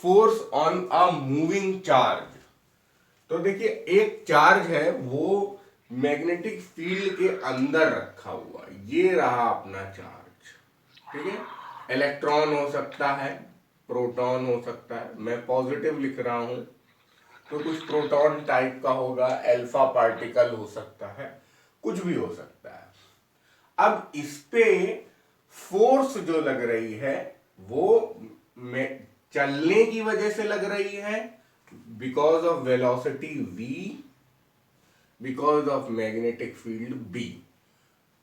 Force on a moving charge. तो देखिए एक चार्ज है वो मैग्नेटिक फील्ड के अंदर रखा हुआ, ये रहा अपना चार्ज, ठीक है। इलेक्ट्रॉन हो सकता है, प्रोटॉन हो सकता है, मैं पॉजिटिव लिख रहा हूं तो कुछ प्रोटॉन टाइप का होगा, अल्फा पार्टिकल हो सकता है, कुछ भी हो सकता है। अब इस पे फोर्स जो लग रही है वो चलने की वजह से लग रही है, because of velocity v, because of magnetic field b।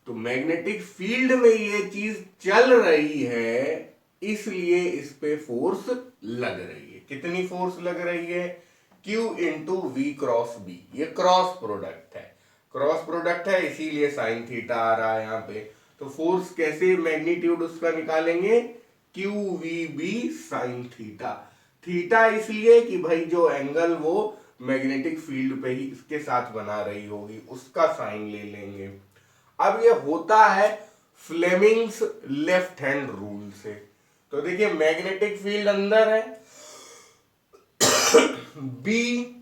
तो मैग्नेटिक फील्ड में ये चीज चल रही है, इसलिए इस पे फोर्स लग रही है। कितनी फोर्स लग रही है? Q into V cross B. ये क्रॉस प्रोडक्ट है, क्रॉस प्रोडक्ट है, इसीलिए साइन थीटा आ रहा है यहां पे। तो फोर्स कैसे मैग्नीट्यूड उसका निकालेंगे? Q V B sine theta. Theta इसलिए कि भाई जो एंगल वो मैग्नेटिक फील्ड पे ही इसके साथ बना रही होगी, उसका साइन ले लेंगे। अब ये होता है फ्लेमिंग्स लेफ्ट हैंड रूल से। तो देखिए मैग्नेटिक फील्ड अंदर है बी,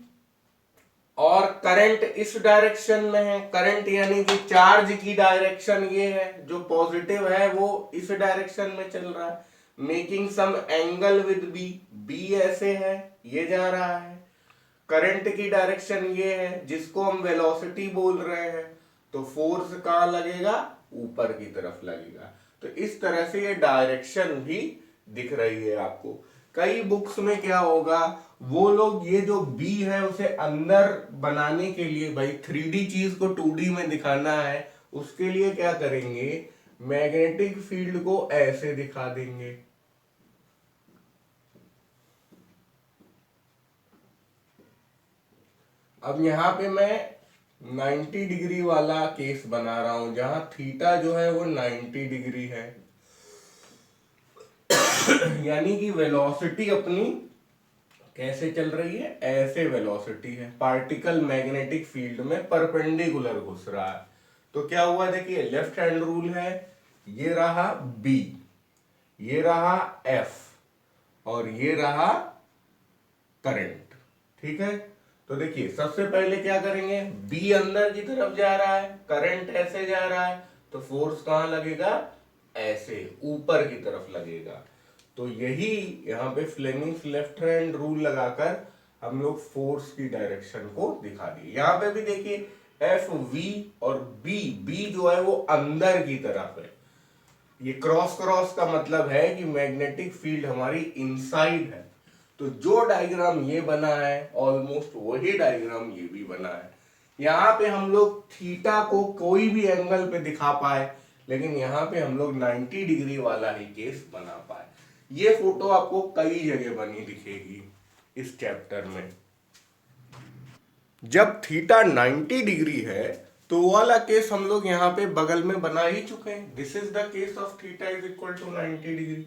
और करंट इस डायरेक्शन में है। करंट यानी कि चार्ज की डायरेक्शन ये है, जो पॉजिटिव है वो इस डायरेक्शन में चल रहा है, making some angle with B. B ऐसे है, ये जा रहा है। करंट की डायरेक्शन ये है जिसको हम वेलोसिटी बोल रहे हैं, तो फोर्स कहां लगेगा? ऊपर की तरफ लगेगा। तो इस तरह से ये डायरेक्शन भी दिख रही है आपको। कई बुक्स में क्या होगा, वो लोग ये जो बी है उसे अंदर बनाने के लिए, भाई 3D चीज को 2D में दिखाना है, उसके लिए क्या करेंगे, मैग्नेटिक फील्ड को ऐसे दिखा देंगे। अब यहां पे मैं 90 डिग्री वाला केस बना रहा हूं, जहां थीटा जो है वो 90 डिग्री है। यानी कि वेलोसिटी अपनी कैसे चल रही है? ऐसे वेलोसिटी है, पार्टिकल मैग्नेटिक फील्ड में परपेंडिकुलर घुस रहा है। तो क्या हुआ, देखिए लेफ्ट हैंड रूल है, ये रहा बी, ये रहा एफ, और ये रहा करंट, ठीक है। तो देखिए सबसे पहले क्या करेंगे, बी अंदर की तरफ जा रहा है, करंट ऐसे जा रहा है, तो फोर्स कहां लगेगा? ऐसे ऊपर की तरफ लगेगा। तो यही यहां पे फ्लेमिंग्स लेफ्ट हैंड रूल लगाकर हम लोग फोर्स की डायरेक्शन को दिखा दिए। यहां पे भी देखिए एफ वी और बी, बी जो है वो अंदर की तरफ है। ये क्रॉस क्रॉस का मतलब है कि मैग्नेटिक फील्ड हमारी इनसाइड है। तो जो डायग्राम ये बना है ऑलमोस्ट वही डायग्राम ये भी बना है। यहां पे हम लोग थीटा को कोई भी एंगल पे दिखा पाए, लेकिन यहां पे हम लोग 90 डिग्री वाला ही केस बना पाए। ये फोटो आपको कई जगह बनी दिखेगी इस चैप्टर में। जब थीटा 90 डिग्री है तो वो वाला केस हम लोग यहाँ पे बगल में बना ही चुके हैं। This is the case of theta is equal to 90 degree.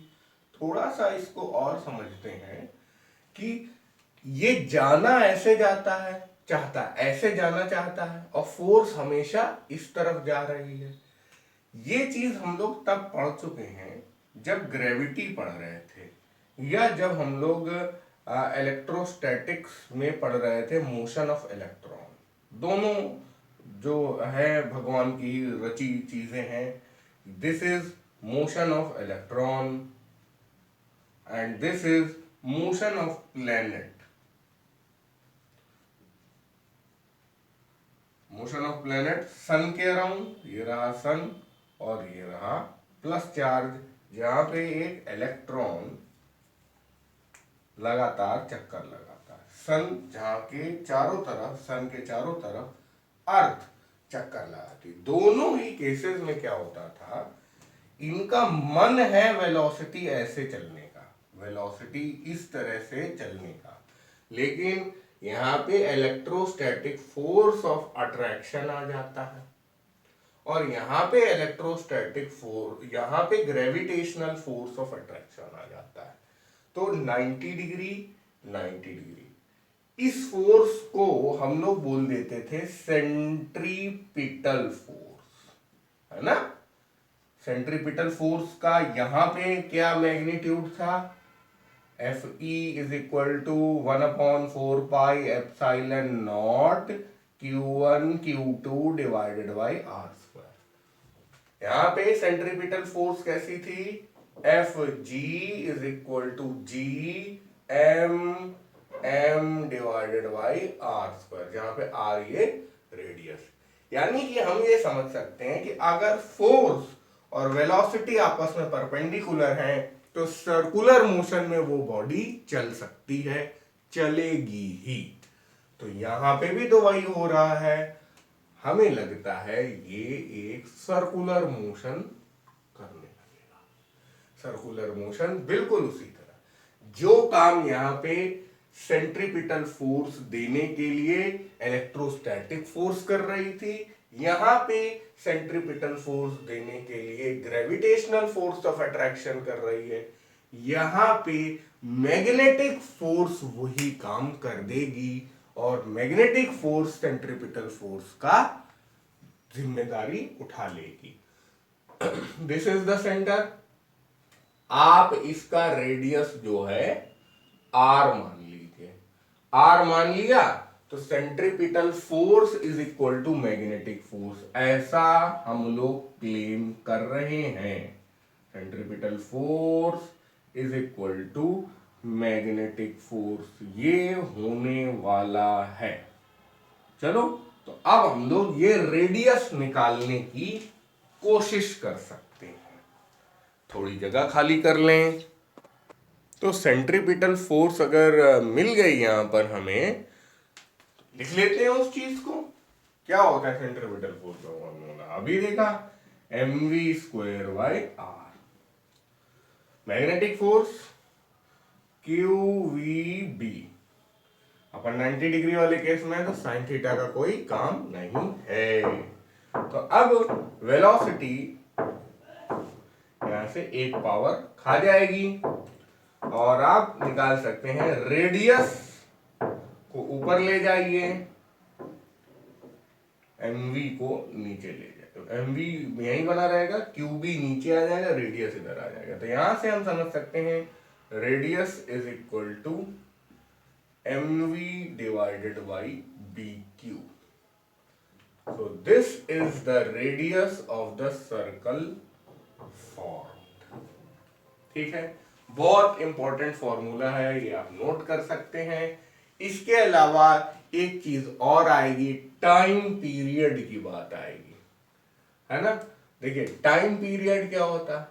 थोड़ा सा इसको और समझते हैं कि ये जाना ऐसे जाता है, चाहता ऐसे जाना चाहता है, और फोर्स हमेशा इस तरफ जा रही है। ये चीज हम लोग तब पढ़ चुके हैं जब ग्रेविटी पढ़ रहे थे, या जब हम लोग इलेक्ट्रोस्टैटिक्स में पढ़ रहे थे मोशन ऑफ इलेक्ट्रॉन। दोनों जो है भगवान की रची चीजें हैं। This is motion of electron and this is motion of planet. Motion of planet sun के अराउंड, ये रहा सन, और ये रहा प्लस चार्ज, जहां पे एक इलेक्ट्रॉन लगातार चक्कर लगाता है। सन जहां के चारों तरफ, सन के चारों तरफ अर्थ चक्कर लगाती। दोनों ही केसेस में क्या होता था, इनका मन है वेलोसिटी ऐसे चलने का, वेलोसिटी इस तरह से चलने का, लेकिन यहां पे इलेक्ट्रोस्टैटिक फोर्स ऑफ अट्रैक्शन आ जाता है, और यहां पे इलेक्ट्रोस्टैटिक फोर्स, यहां पे ग्रेविटेशनल फोर्स ऑफ अट्रैक्शन आ जाता है। तो 90 डिग्री 90 डिग्री, इस फोर्स को हम लोग बोल देते थे सेंट्रीपिटल फोर्स, है ना। सेंट्रीपिटल फोर्स का यहां पे क्या मैग्नीट्यूड था? F E is equal to 1/4 pi epsilon naught Q1 Q2 divided by R square. यहां पे सेंट्रीपिटल फोर्स कैसी थी, F G is equal to G M divided by R square, जहां पे आर ये रेडियस। यानी कि हम ये समझ सकते हैं कि अगर फोर्स और वेलोसिटी आपस में परपेंडिकुलर हैं तो सर्कुलर मोशन में वो बॉडी चल सकती है, चलेगी ही। तो यहां पे भी तो वही हो रहा है, हमें लगता है ये एक सर्कुलर मोशन करने लगेगा। सर्कुलर मोशन बिल्कुल उसी तरह जो काम यहां पे सेंट्रीपिटल फोर्स देने के लिए इलेक्ट्रोस्टैटिक फोर्स कर रही थी, यहां पे सेंट्रीपिटल फोर्स देने के लिए ग्रेविटेशनल फोर्स ऑफ अट्रैक्शन कर रही है, यहां पे मैग्नेटिक फोर्स वही काम कर देगी और मैग्नेटिक फोर्स सेंट्रीपिटल फोर्स का जिम्मेदारी उठा लेगी। This is the centre. आप इसका रेडियस जो है आर मान लीजिए, आर मान लिया तो centripetal force is equal to magnetic force, ऐसा हम लोग क्लेम कर रहे हैं। Centripetal force is equal to magnetic force, ये होने वाला है। चलो, तो अब हम लोग ये रेडियस निकालने की कोशिश कर सकते हैं। थोड़ी जगह खाली कर लें। तो सेंट्रीपिटल फोर्स अगर मिल गई यहां पर हमें, लिख लेते हैं उस चीज को। क्या होता है सेंट्रीपिटल फोर्स, हमने अभी देखा, mv² r। Magnetic force QVB, अपन 90 डिग्री वाले केस में तो साइन थीटा का कोई काम नहीं है। तो अब वेलोसिटी यहां से एक पावर खा जाएगी और आप निकाल सकते हैं रेडियस को ऊपर ले जाइए, mv को नीचे ले जाए, तो mv यहीं बना रहेगा, qb नीचे आ जाएगा, रेडियस इधर आ जाएगा। तो यहां से हम समझ सकते हैं radius is equal to mv divided by bq। so this is the radius of the circle formed। ठीक है, बहुत इंपॉर्टेंट फॉर्मूला है, ये आप नोट कर सकते हैं। इसके अलावा एक चीज और आएगी, टाइम पीरियड की बात आएगी, है ना। देखिए टाइम पीरियड क्या होता है,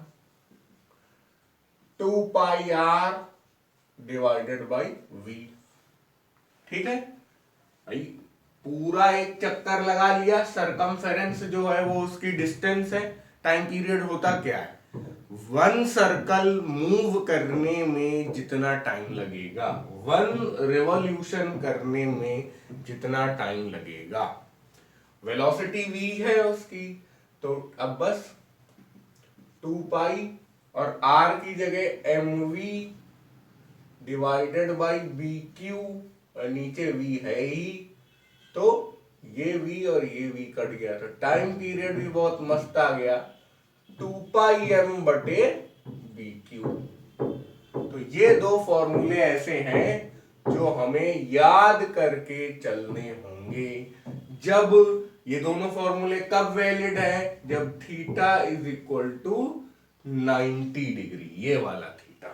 2πr डिवाइडेड बाई v। ठीक है भाई, पूरा एक चक्कर लगा लिया, सरकमफेरेंस जो है वो उसकी डिस्टेंस है। टाइम पीरियड होता क्या है, वन सर्कल मूव करने में जितना टाइम लगेगा, वन रिवॉल्यूशन करने में जितना टाइम लगेगा, वेलोसिटी v है उसकी। तो अब बस 2π और r की जगह mv डिवाइडेड बाई bq, नीचे v है ही, तो ये v और ये v कट गया, तो टाइम पीरियड भी बहुत मस्त आ गया, 2πm बटे bq। तो ये दो फॉर्मूले ऐसे हैं जो हमें याद करके चलने होंगे। जब ये दोनों फॉर्मूले कब वैलिड है, जब theta is equal to 90 degree, ये वाला थीटा।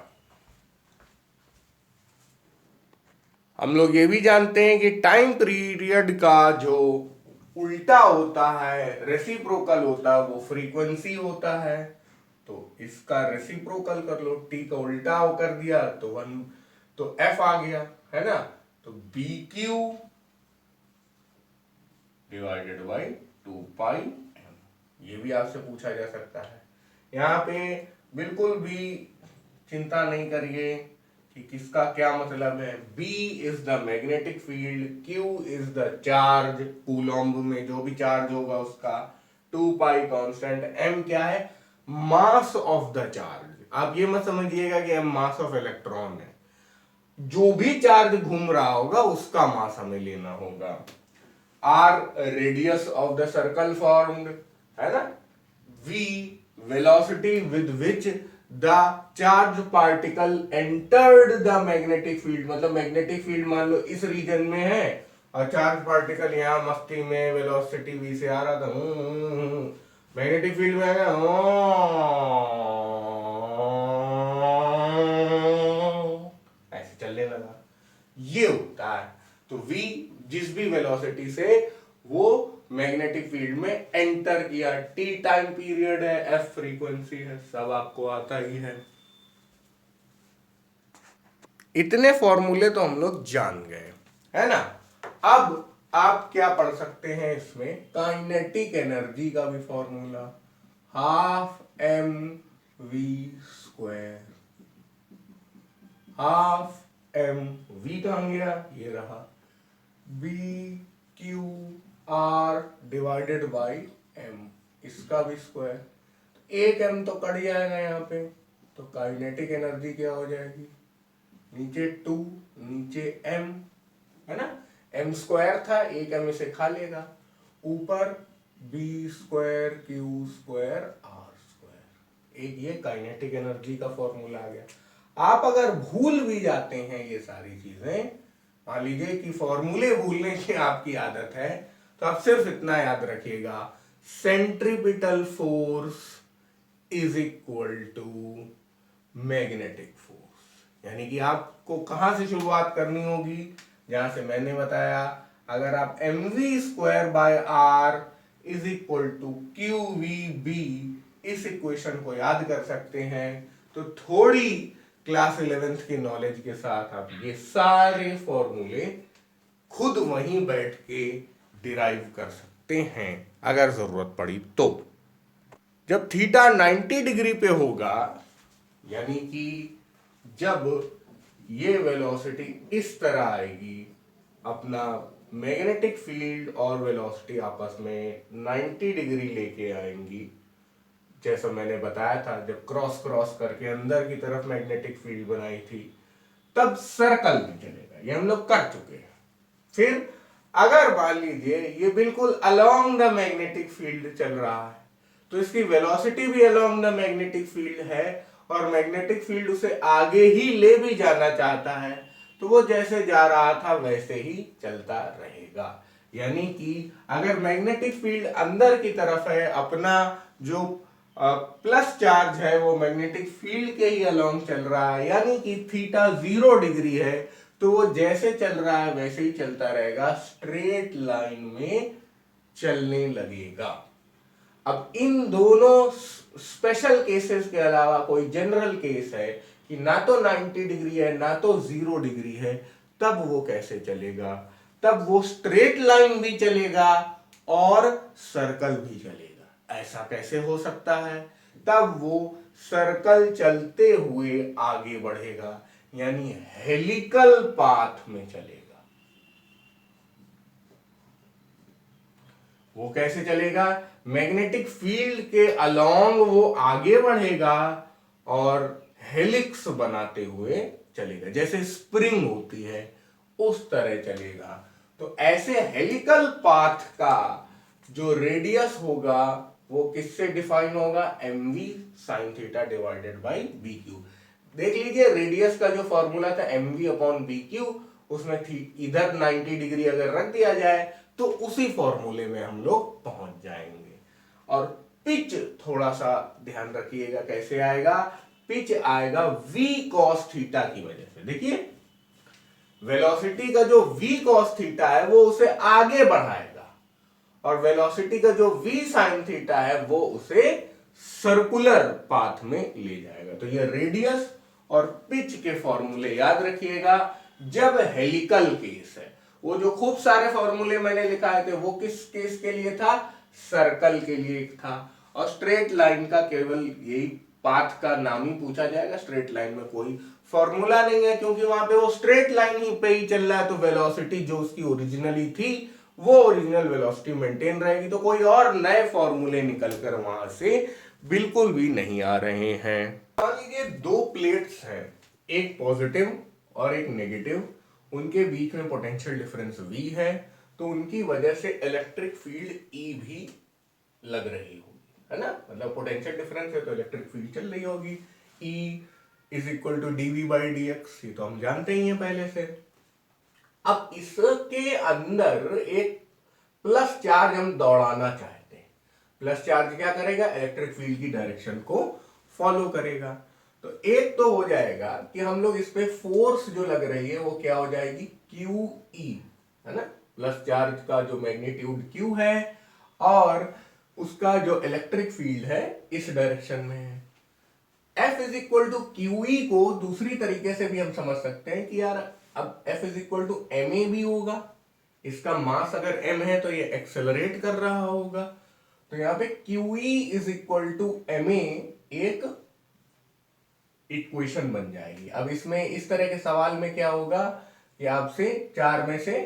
हम लोग ये भी जानते हैं कि टाइम पीरियड का जो उल्टा होता है, रेसिप्रोकल होता है, वो फ्रीक्वेंसी होता है। तो इसका रेसिप्रोकल कर लो, टी का उल्टा कर दिया तो 1, तो एफ आ गया, है ना। तो BQ डिवाइडेड बाई 2πm, ये भी आपसे पूछा जा सकता है। यहाँ पे बिल्कुल भी चिंता नहीं करिए कि किसका क्या मतलब है। B is the magnetic field, Q is the charge, coulomb में जो भी चार्ज होगा उसका, 2π कांस्टेंट, M क्या है, मास ऑफ द चार्ज। आप ये मत समझिएगा कि M मास ऑफ इलेक्ट्रॉन है, जो भी चार्ज घूम रहा होगा उसका मास हमें लेना होगा। R radius of the circle formed, है ना। V velocity with which the charge particle entered the magnetic field, मतलब मैग्नेटिक फील्ड मान लो इस रीजन में है और चार्ज पार्टिकल यहां मस्ती में वेलोसिटी v से आ रहा था, मैग्नेटिक फील्ड में आ गया, ऐसे चलने लगा, ये होता है। तो v जिस भी वेलोसिटी से वो मैग्नेटिक फील्ड में एंटर किया, t टाइम पीरियड है, f फ्रीक्वेंसी है, सब आपको आता ही है। इतने फॉर्मूले तो हम लोग जान गए, है ना। अब आप क्या पढ़ सकते हैं इसमें, काइनेटिक एनर्जी का भी formula, half M V square, half M V कहां गया, ये रहा, B Q R divided by M, इसका भी स्क्वायर, एक एम तो कट जाएगा यहाँ पे, तो काइनेटिक एनर्जी क्या हो जाएगी, नीचे 2 नीचे m, है ना, m स्क्वायर था, एक m इसे खा लेगा, ऊपर b square Q square R square, एक ये काइनेटिक एनर्जी का फॉर्मूला आ गया। आप अगर भूल भी जाते हैं ये सारी चीजें, मान लीजिए कि फॉर्मूले भूलने की आपकी आदत है, तो आप सिर्फ इतना याद रखिएगा, centripetal force is equal to magnetic force. यानी कि आपको कहां से शुरुआत करनी होगी, जहां से मैंने बताया, अगर आप M V square by R is equal to Q V B, इस इक्वेशन को याद कर सकते हैं, तो थोड़ी क्लास 11th की नॉलेज के साथ आप ये सारे फॉर्मूले खुद वहीं बैठ के डिराइव कर सकते हैं अगर जरूरत पड़ी तो। जब थीटा 90 डिग्री पे होगा, यानी कि जब ये वेलोसिटी इस तरह आएगी, अपना मैग्नेटिक फील्ड और वेलोसिटी आपस में 90 डिग्री लेके आएंगी, जैसा मैंने बताया था जब क्रॉस क्रॉस करके अंदर की तरफ मैग्नेटिक फील्ड बनाई थी, तब सर्कल में चलेगा, ये हम लोग कर चुके हैं। फिर अगर मान लीजिए ये बिल्कुल अलोंग द मैग्नेटिक फील्ड चल रहा है, तो इसकी वेलोसिटी भी अलोंग द मैग्नेटिक फील्ड है और मैग्नेटिक फील्ड उसे आगे ही ले भी जाना चाहता है, तो वो जैसे जा रहा था वैसे ही चलता रहेगा। यानी कि अगर मैग्नेटिक फील्ड अंदर की तरफ है, अपना जो प्लस चार्ज है वो मैग्नेटिक फील्ड के ही अलोंग चल रहा है, यानी कि थीटा 0 डिग्री है, तो वो जैसे चल रहा है वैसे ही चलता रहेगा, स्ट्रेट लाइन में चलने लगेगा। अब इन दोनों स्पेशल केसेस के अलावा कोई जनरल केस है कि ना तो 90 डिग्री है ना तो 0 डिग्री है, तब वो कैसे चलेगा, तब वो स्ट्रेट लाइन भी चलेगा और सर्कल भी चलेगा। ऐसा कैसे हो सकता है, तब वो सर्कल चलते हुए आगे बढ़ेगा, यानी हेलिकल पाथ में चलेगा। वो कैसे चलेगा, मैग्नेटिक फील्ड के अलोंग वो आगे बढ़ेगा और हेलिक्स बनाते हुए चलेगा, जैसे स्प्रिंग होती है उस तरह चलेगा। तो ऐसे हेलिकल पाथ का जो रेडियस होगा वो किससे डिफाइन होगा, M V sine theta divided by B Q. देख लीजिए रेडियस का जो फॉर्मूला था M V upon B Q, उसमें थी इधर 90 डिग्री अगर रख दिया जाए तो उसी फॉर्मूले में हम लोग पहुंच जाएंगे। और पिच थोड़ा सा ध्यान रखिएगा कैसे आएगा, पिच आएगा v cos थीटा की वजह से। देखिए वेलोसिटी का जो v cos थीटा है वो उसे आगे बढ़ाएगा और वेलोसिटी का जो v sin थीटा है वो उसे सर्कुलर पाथ में ले जाएगा। तो ये रेडियस और पिच के फॉर्मूले याद रखिएगा जब हेलिकल केस है। वो जो खूब सारे फॉर्मूले मैंने लिखाए थे वो किस केस के लिए था, सर्कल के लिए था। और स्ट्रेट लाइन का केवल यही पाथ का नाम ही पूछा जाएगा, स्ट्रेट लाइन में कोई फॉर्मूला नहीं है क्योंकि वहां पे वो स्ट्रेट लाइन ही पे ही चल रहा है, तो वेलोसिटी जो उसकी ओरिजिनली थी वो ओरिजिनल वेलोसिटी मेंटेन रहेगी, तो कोई और नए फॉर्मूले निकलकर वहां से बिल्कुल भी नहीं आ रहे हैं। मान लीजिए दो प्लेट्स हैं, एक पॉजिटिव और एक नेगेटिव, उनके बीच में पोटेंशियल डिफरेंस V है, तो उनकी वजह से इलेक्ट्रिक फील्ड E भी लग रही होगी, है ना, मतलब पोटेंशियल डिफरेंस है तो इलेक्ट्रिक फील्ड चल रही होगी। E is equal to D V by D X, ये तो हम जानते ही हैं पहले से। अब इसके अंदर एक प्लस चार्ज हम दौड़ाना चाहते हैं। प्लस चार्ज क्या करेगा, इलेक्ट्रिक फील्ड की डायरेक्शन को फॉलो करेगा। तो एक तो हो जाएगा कि हम लोग इस पे फोर्स जो लग रही है वो क्या हो जाएगी, क्यू ई, है ना। प्लस चार्ज का जो मैग्नीट्यूड क्यू है और उसका जो इलेक्ट्रिक फील्ड है इस डायरेक्शन में है। F is equal to Q E को दूसरी तरीके से भी हम समझ सकते हैं कि यार अब F is equal to M A भी होगा। इसका मास अगर m है तो ये एक्सेलरेट कर रहा होगा। तो यहां पे Q E is equal to M A एक इक्वेशन बन जाएगी। अब इसमें इस तरह के सवाल में क्या होगा कि आपसे चार में से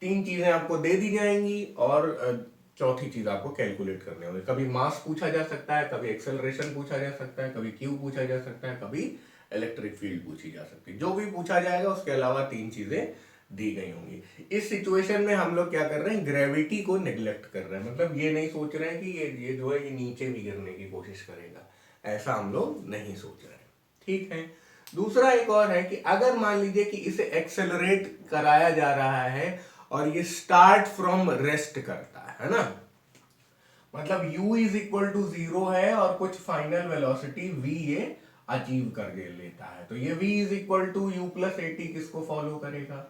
तीन चीजें आपको दे दी जाएंगी और चौथी चीज आपको कैलकुलेट करने होगी। कभी मास पूछा जा सकता है, कभी एक्सेलरेशन पूछा जा सकता है, कभी क्यू पूछा जा सकता है, कभी इलेक्ट्रिक फील्ड पूछी जा सकती है। जो भी पूछा जाएगा उसके अलावा तीन चीजें दी गई होंगी। इस सिचुएशन में हम लोग क्या कर रहे हैं, ग्रेविटी को नेग्लेक्ट कर रहे हैं। मतलब ये नहीं सोच रहे हैं कि ये जो है ये नीचे भी गिरने की कोशिश करेगा, ऐसा हम लोग नहीं सोच रहे हैं। ठीक है। दूसरा एक और है कि अगर मान लीजिए कि इसे एक्सेलरेट कराया जा रहा है और ये स्टार्ट फ्रॉम रेस्ट करता है ना, मतलब u इज इक्वल टू 0 है और कुछ फाइनल वेलोसिटी v ये अचीव कर लेता है, तो ये v is equal to u plus A T किसको फॉलो करेगा,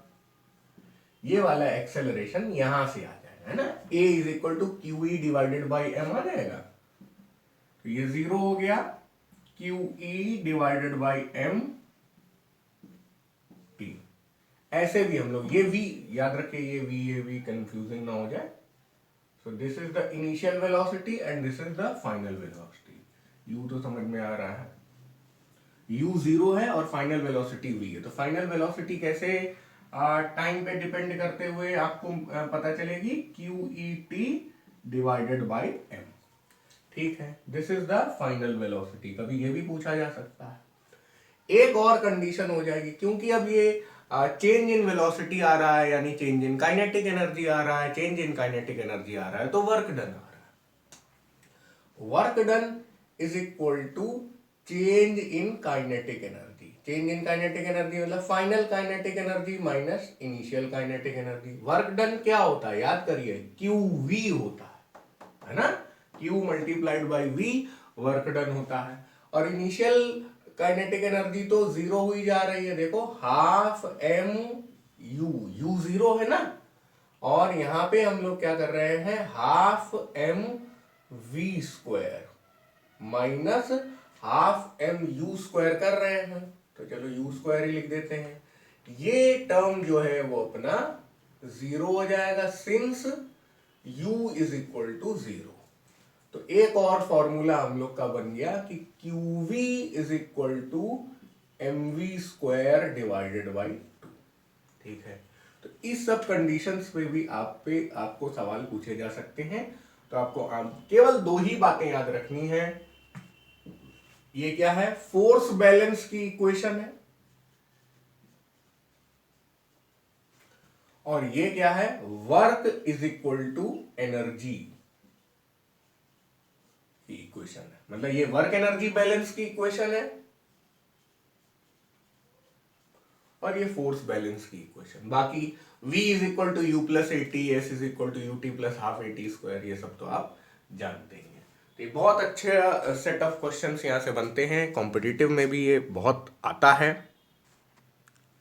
ये वाला एक्सेलरेशन यहां से आ जाएगा, है ना। a is equal to Q e divided by m आ जाएगा, तो ये 0 हो गया, q e divided by m t. ऐसे भी हम लोग ये v याद रखिए, ये v कंफ्यूजिंग ना हो जाए। So this is the initial velocity and this is the final velocity. u तो समझ में आ रहा है, u 0 है और फाइनल वेलोसिटी v है। तो फाइनल वेलोसिटी कैसे टाइम पे डिपेंड करते हुए आपको पता चलेगी, Q E T divided by M. ठीक है, this is the final velocity. कभी ये भी पूछा जा सकता है। एक और कंडीशन हो जाएगी, क्योंकि अब ये चेंज इन वेलोसिटी आ रहा है, यानी चेंज इन काइनेटिक एनर्जी आ रहा है, चेंज इन काइनेटिक एनर्जी आ रहा है, तो वर्क डन आ रहा है। Work done is equal to change in kinetic energy. Change in kinetic energy मतलब final kinetic energy minus initial kinetic energy. Work done क्या होता है, याद करिए, क्यू वी होता है ना, Q multiplied by V work done होता है। और इनिशियल काइनेटिक एनर्जी तो 0 हुई जा रही है, देखो हाफ m u 0 है ना, और यहां पे हम लोग क्या कर रहे हैं, half m v square minus half m u square कर रहे हैं। तो चलो u स्क्वायर ही लिख देते हैं। ये टर्म जो है वो अपना 0 हो जाएगा since u is equal to 0। तो एक और फॉर्मूला हम लोग का बन गया कि QV is equal to mv square divided by 2। ठीक है, तो इस सब कंडीशंस पे भी आपको सवाल पूछे जा सकते हैं। तो आपको केवल दो ही बातें याद रखनी है। ये क्या है, फोर्स बैलेंस की इक्वेशन है, और ये क्या है, work is equal to energy की इक्वेशन है। मतलब ये वर्क एनर्जी बैलेंस की इक्वेशन है और ये फोर्स बैलेंस की इक्वेशन। बाकी v is equal to U plus A T, S is equal to U T plus half A T square, ये सब तो आप जानते ही हैं। तो ये बहुत अच्छे सेट ऑफ क्वेश्चंस यहाँ से बनते हैं, कॉम्पिटिटिव में भी ये बहुत आता है।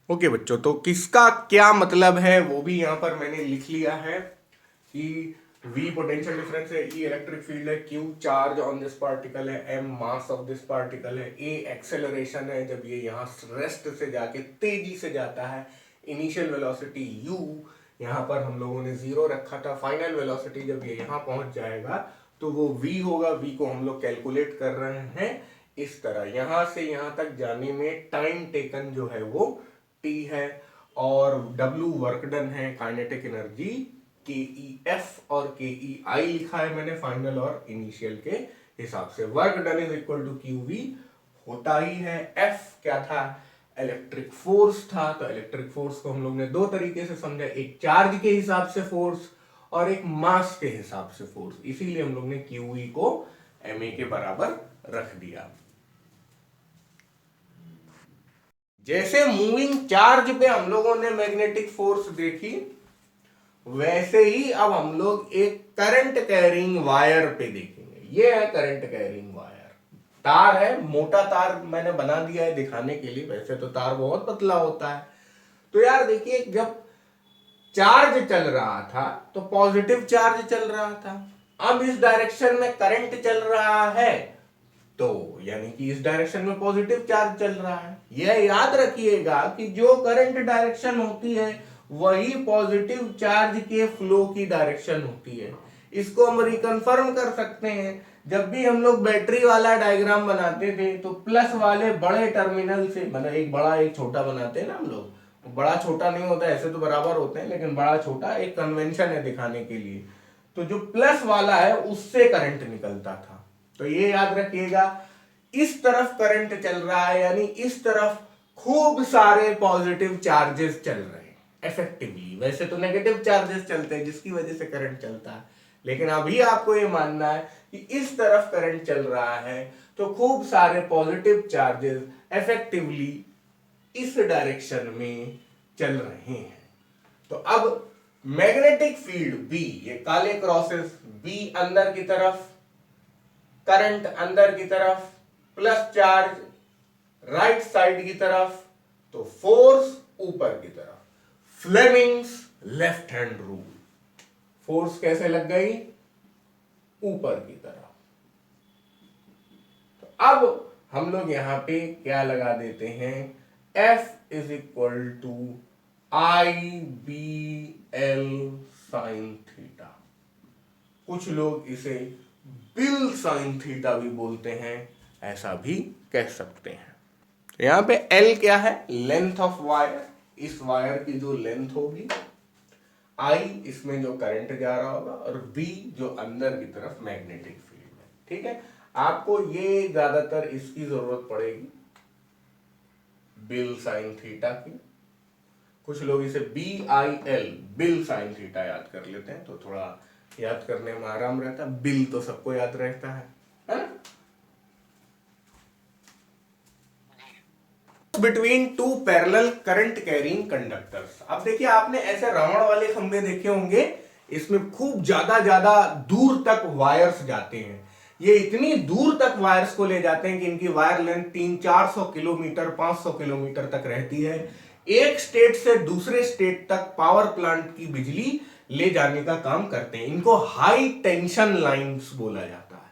ओके बच्चों, तो किसका क्या मतलब है वो भी यहाँ पर मैंने लिख लिया है कि V पोटेंशियल डिफरेंस है, E इलेक्ट्रिक फील्ड है, Q charge on this particle है, M mass of this particle है, A एक्सेलरेशन है जब ये यहाँ रेस्ट से जाके तेजी से जाता है, इनिशियल वेलोसिटी U यहाँ पर हम लोगों ने 0 रखा था, फाइनल वेलोसिटी जब ये यहाँ पहुंच जाएगा तो वो V होगा। V को हम लोग कैलकुलेट कर रहे हैं इस तरह, यहाँ से यहाँ तक जाने में टाइम टेकन जो है वो T है, और W वर्क डन है, काइनेटिक एनर्जी KEF और KEI लिखा है मैंने फाइनल और इनिशियल के हिसाब से। Work done is equal to QV होता ही है। F क्या था, इलेक्ट्रिक फोर्स था। तो इलेक्ट्रिक फोर्स को हम लोग ने दो तरीके से समझा, एक चार्ज के हिसाब से फोर्स और एक मास के हिसाब से फोर्स, इसीलिए हम लोग ने QE को MA के बराबर रख दिया। जैसे मूविंग चार्ज पे हम लोगों ने मैग्नेटिक फोर्स देखी, वैसे ही अब हम लोग एक करंट कैरिंग वायर पे देखेंगे। ये है करंट कैरिंग वायर, तार है, मोटा तार मैंने बना दिया है दिखाने के लिए, वैसे तो तार बहुत पतला होता है। तो यार देखिए, जब चार्ज चल रहा था तो पॉजिटिव चार्ज चल रहा था, अब इस डायरेक्शन में करंट चल रहा है, तो यानी कि इस डायरेक्शन में पॉजिटिव चार्ज चल रहा है। यह याद रखिएगा कि जो करंट डायरेक्शन होती है वही पॉजिटिव चार्ज के फ्लो की डायरेक्शन होती है। इसको हम रिकन्फर्म कर सकते हैं। जब भी हम लोग बैटरी वाला डायग्राम बनाते थे तो प्लस वाले बड़े टर्मिनल से, मतलब एक बड़ा एक छोटा बनाते हैं ना हम लोग, बड़ा छोटा नहीं होता, ऐसे तो बराबर होते हैं लेकिन बड़ा छोटा एक कन्वेंशन है दिखाने के लिए। तो जो प्लस वाला है उससे करंट निकलता था। तो ये याद रखिएगा, इस तरफ करंट चल रहा है यानी इस तरफ खूब सारे पॉजिटिव चार्जेस चल रहे हैं इफेक्टिवली। वैसे तो नेगेटिव चार्जेस चलते हैं जिसकी वजह से करंट चलता है, लेकिन अभी आपको ये मानना है कि इस तरफ करंट चल रहा है तो खूब सारे पॉजिटिव चार्जेस इफेक्टिवली इस डायरेक्शन में चल रहे हैं। तो अब मैग्नेटिक फील्ड बी, ये काले क्रॉसेस, बी अंदर की तरफ, करंट अंदर की तरफ, प्लस चार्ज राइट साइड की तरफ, तो फोर्स ऊपर की तरफ। Fleming's left hand rule, force कैसे लग गई? ऊपर की तरफ। तो अब हम लोग यहां पे क्या लगा देते हैं, F is equal to I B L sine theta. कुछ लोग इसे बिल साइन थीटा भी बोलते हैं, ऐसा भी कह सकते हैं। यहां पे L क्या है? लेंथ ऑफ वायर, इस वायर की जो लेंथ होगी, I इसमें जो करंट जा रहा होगा, और B जो अंदर की तरफ मैग्नेटिक फील्ड है। ठीक है, आपको ये ज्यादातर इसकी जरूरत पड़ेगी बिल साइन थीटा की। कुछ लोग इसे BIL बिल साइन थीटा याद कर लेते हैं, तो थोड़ा याद करने में आराम रहता है। बिल तो सबको याद रहता है ना? Between two parallel current carrying conductors. अब देखिए, आपने ऐसे रावण वाले खंभे देखे होंगे, इसमें खूब ज्यादा दूर तक वायर्स जाते हैं। ये इतनी दूर तक वायर्स को ले जाते हैं कि इनकी वायर लेंथ 300-400 किलोमीटर, 500 किलोमीटर तक रहती है। एक स्टेट से दूसरे स्टेट तक पावर प्लांट की बिजली ले जाने का काम करते हैं। इनको हाई टेंशन लाइंस बोला जाता है।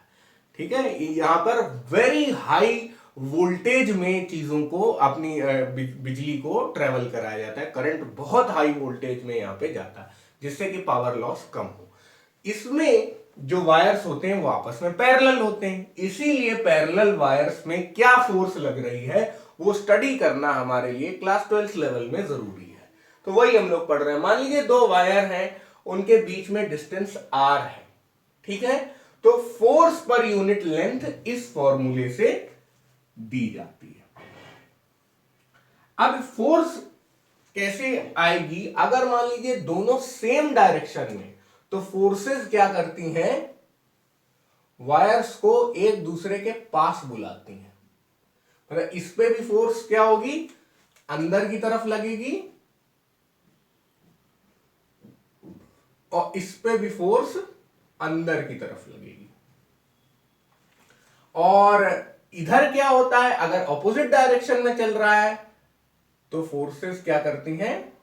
ठीक है, यहां पर वेरी हाई वोल्टेज में चीजों को, अपनी बिजली को ट्रेवल कराया जाता है। करंट बहुत हाई वोल्टेज में यहां पे जाता है जिससे कि पावर लॉस कम हो। इसमें जो वायर्स होते हैं वो आपस में पैरेलल होते हैं, इसीलिए पैरेलल वायर्स में क्या फोर्स लग रही है वो स्टडी करना हमारे लिए क्लास 12th लेवल में जरूरी है। तो वही हम लोग पढ़ रहे हैं। मान लीजिए दो वायर हैं, उनके बीच में डिस्टेंस r है। ठीक है, तो फोर्स पर यूनिट लेंथ इस फॉर्मूले से दी जाती है। अब फोर्स कैसे आएगी? अगर मान लीजिए दोनों सेम डायरेक्शन में, तो फोर्सेस क्या करती हैं, वायर्स को एक दूसरे के पास बुलाती हैं। मतलब इस पे भी फोर्स क्या होगी, अंदर की तरफ लगेगी, और इस पे भी फोर्स अंदर की तरफ लगेगी। और इधर क्या होता है, अगर ऑपोजिट डायरेक्शन में चल रहा है तो फोर्सेस क्या करती हैं,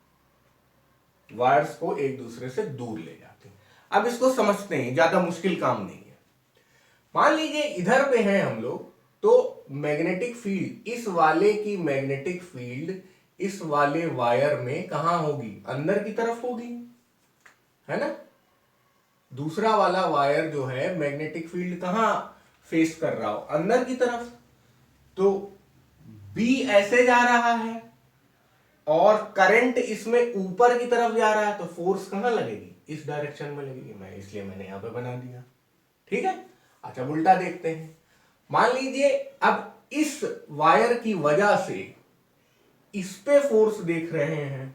वायर्स को एक दूसरे से दूर ले जाती हैं। अब इसको समझते हैं, ज्यादा मुश्किल काम नहीं है। मान लीजिए इधर पे हैं हम लोग, तो मैग्नेटिक फील्ड, इस वाले की मैग्नेटिक फील्ड इस वाले वायर में कहां होगी, अंदर की तरफ होगी, है ना। दूसरा वाला वायर जो है मैग्नेटिक फील्ड कहां फेस कर रहा हो, अंदर की तरफ। तो B ऐसे जा रहा है और करंट इसमें ऊपर की तरफ जा रहा है, तो फोर्स कहां लगेगी, इस डायरेक्शन में लगेगी। इसलिए मैंने यहां पे बना दिया। ठीक है, अच्छा उल्टा देखते हैं। मान लीजिए अब इस वायर की वजह से इस पे फोर्स देख रहे हैं,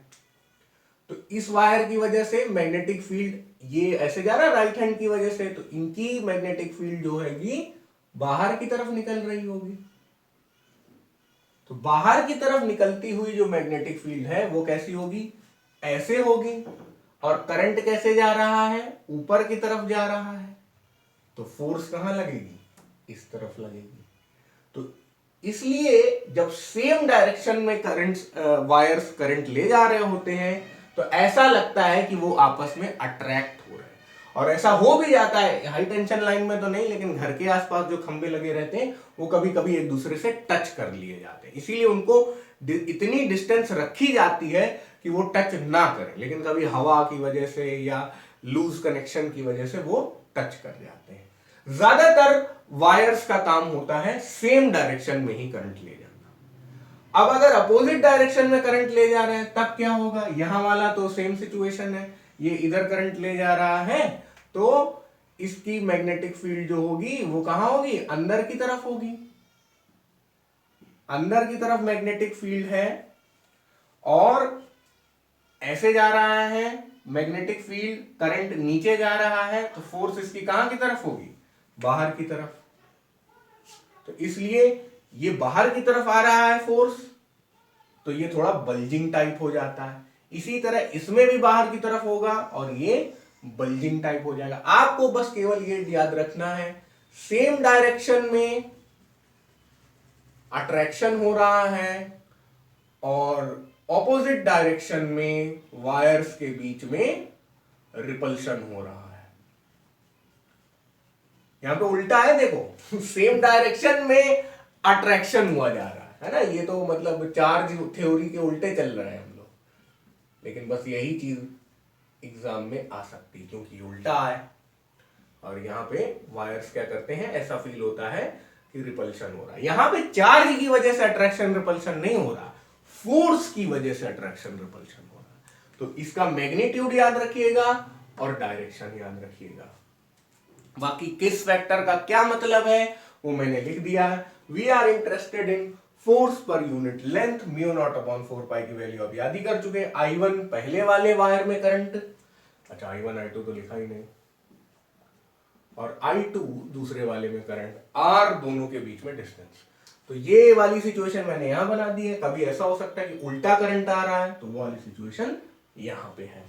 तो इस वायर की वजह से मैग्नेटिक फील्ड ये ऐसे जा रहा है राइट हैंड की वजह से, तो इनकी मैग्नेटिक फील्ड जो हैगी बाहर की तरफ निकल रही होगी। तो बाहर की तरफ निकलती हुई जो मैग्नेटिक फील्ड है वो कैसी होगी, ऐसे होगी। और करंट कैसे जा रहा है, ऊपर की तरफ जा रहा है, तो फोर्स कहां लगेगी, इस तरफ लगेगी। तो इसलिए जब सेम डायरेक्शन में करंट वायर्स करंट ले जा रहे होते हैं तो ऐसा लगता है कि वो आपस में अट्रैक्ट हो रहे हैं। और ऐसा हो भी जाता है, हाई टेंशन लाइन में तो नहीं, लेकिन घर के आसपास जो खंभे लगे रहते हैं वो कभी कभी एक दूसरे से टच कर लिए जाते हैं। इसीलिए उनको इतनी डिस्टेंस रखी जाती है कि वो टच ना करें, लेकिन कभी हवा की वजह से या लूज कनेक्शन की वजह से वो टच कर जाते हैं। ज्यादातर वायर्स का काम होता है सेम डायरेक्शन में ही करंट ले जाना। अब अगर अपोजिट डायरेक्शन में करंट ले जा रहे हैं तब क्या होगा, यहां वाला तो सेम सिचुएशन है, ये इधर करंट ले जा रहा है तो इसकी मैग्नेटिक फील्ड जो होगी वो कहां होगी, अंदर की तरफ होगी। अंदर की तरफ मैग्नेटिक फील्ड है और ऐसे जा रहा है मैग्नेटिक फील्ड, करंट नीचे जा रहा है, तो फोर्स इसकी कहां की तरफ होगी, बाहर की तरफ। तो इसलिए ये बाहर की तरफ आ रहा है फोर्स, तो ये थोड़ा बल्जिंग टाइप हो जाता है। इसी तरह इसमें भी बाहर की तरफ होगा और ये बल्जिंग टाइप हो जाएगा। आपको बस केवल ये याद रखना है, सेम डायरेक्शन में अट्रैक्शन हो रहा है और ऑपोजिट डायरेक्शन में वायर्स के बीच में रिपल्शन हो रहा है। यहां पे उल्टा है, देखो सेम डायरेक्शन में अट्रैक्शन हुआ जा रहा है ना। ये तो मतलब चार्ज थ्योरी के उल्टे चल रहे हैं हम लोग, लेकिन बस यही चीज एग्जाम में आ सकती है क्योंकि उल्टा है। और यहाँ पे वायर्स क्या करते हैं, ऐसा फील होता है कि रिपल्शन हो रहा है। यहां पे चार्ज की वजह से अट्रैक्शन रिपल्शन नहीं हो रहा, फोर्स की वजह से अट्रैक्शन रिपल्शन हो रहा है। तो इसका मैग्नीट्यूड याद रखिएगा और डायरेक्शन याद रखिएगा। बाकी किस वेक्टर का क्या मतलब है वो मैंने लिख दिया है। We are interested in force per unit length, mu naught upon 4 pi की वैल्यू अब याद ही कर चुके हैं। I1 पहले वाले वायर में करंट, अच्छा I1 I2 तो लिखा ही नहीं, और I2 दूसरे वाले में करंट, R दोनों के बीच में डिस्टेंस। तो ये वाली सिचुएशन मैंने यहां बना दी है। कभी ऐसा हो सकता है कि उल्टा करंट आ रहा है, तो वो वाली सिचुएशन यहां पे है।